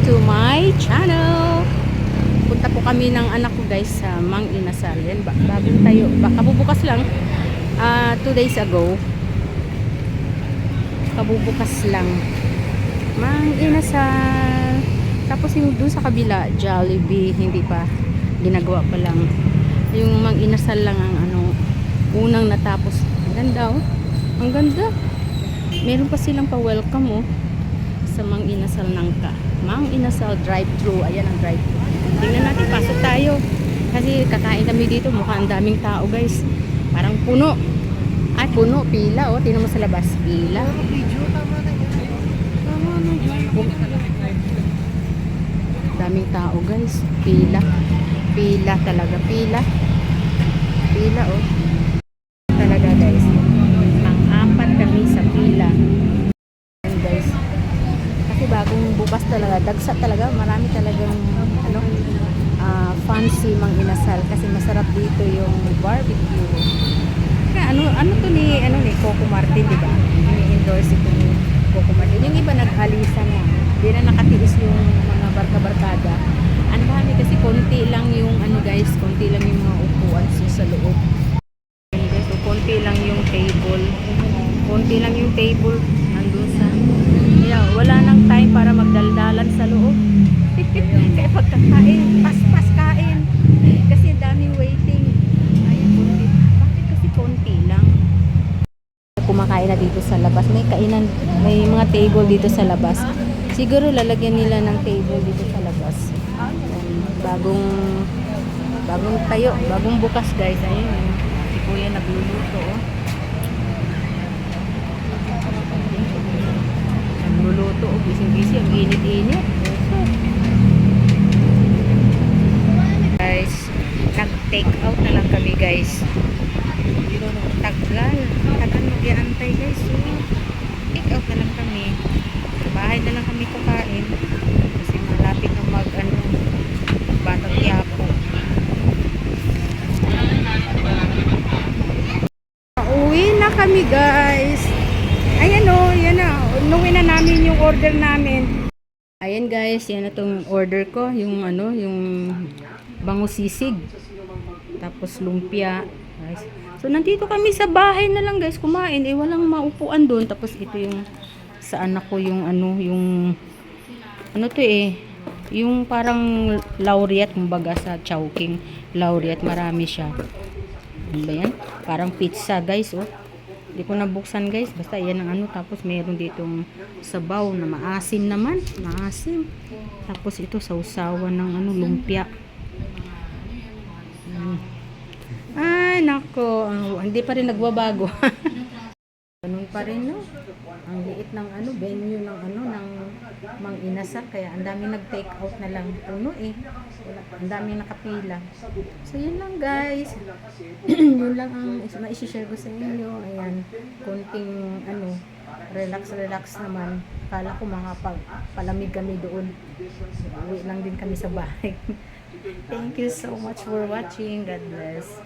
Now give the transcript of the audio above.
to my channel. Punta po kami ng anak ko guys sa Mang Inasal. Yan, bagong tayo. Kabubukas lang. 2 days ago. Kabubukas lang. Mang Inasal. Tapos yung doon sa kabila, Jollibee. Hindi pa. Ginagawa pa lang. Yung Mang Inasal lang ang unang natapos. Ang ganda oh. Ang ganda. Meron pa silang pa-welcome oh. Sa Mang Inasal Nangka. Mang Inasal drive-thru. Ayan ang drive-thru. Tingnan natin, pasok tayo. Kasi kakain kami dito. Mukhang daming tao guys. Parang puno. Ay, puno. Pila oh. Tingnan mo sa labas. Pila. Daming tao guys. Pila. Pila talaga. Pila. Pila oh. Talaga guys. Pang-apat kami sa pila. And guys. Kasi bagong bukas talaga. Dagsa talaga. Marami talagang fancy Mang Inasal. Kasi masarap dito yung barbecue. Kaya ano to ni Coco Martin, di ba? Ini-endorse ito ni Coco Martin. Yung iba nag-alisa na. Hindi na nakatiis yung mga barka-barkada. Ang dami kasi konti lang yung guys, konti lang yung mga upuan sa loob. So konti lang yung table. Konti lang yung table nandun sa. Yeah, wala nang time para magdaldalan sa loob. Kaya pagkakain, pas kain. Kasi daming waiting. Ayun, konti. Bakit kasi konti lang? Kumakain na dito sa labas. May kainan, may mga table dito sa labas. Siguro lalagyan nila ng table dito sa labas. Bagong tayo, bagong bukas guys. Ayun, si Kuya nagluluto oh. Nagluluto oh, busy-busy, ang init-init. Guys, nag-take out na lang kami guys. Tagal mag-iantay guys. So, take out na lang kami. Sa bahay na lang kami kukain. Kasi malapit na Batang Quiapo. Uwi na kami guys. Ayan o, yan na. Uwi na namin yung order namin. Ayan guys, yan na tong order ko. Yung yung bango sisig. Tapos lumpia. Guys. So nandito kami sa bahay na lang guys kumain. Walang maupuan doon. Tapos ito yung sa anak ko yung yung yung parang laureate kumbaga sa Chowking. Laureate, marami siya. Ano ba yan? Parang pizza guys oh. Hindi ko nabuksan guys. Basta yan ang tapos meron ditong sabaw na maasim naman. Maasim. Tapos ito sausawan ng lumpia. Ay nako. Hindi pa rin nagbabago. Ganun pa rin no. Ang liit ng venue ng ng Mang Inasal. Kaya ang dami nag-take out na lang. Puno eh. Ang dami nakapila. So yun lang guys. Yun lang ang ma-share ko sa inyo. Ayan. Konting relax naman. Kala ko mga palamig kami doon. Uwi lang din kami sa bahay. Thank you so much for watching. God bless.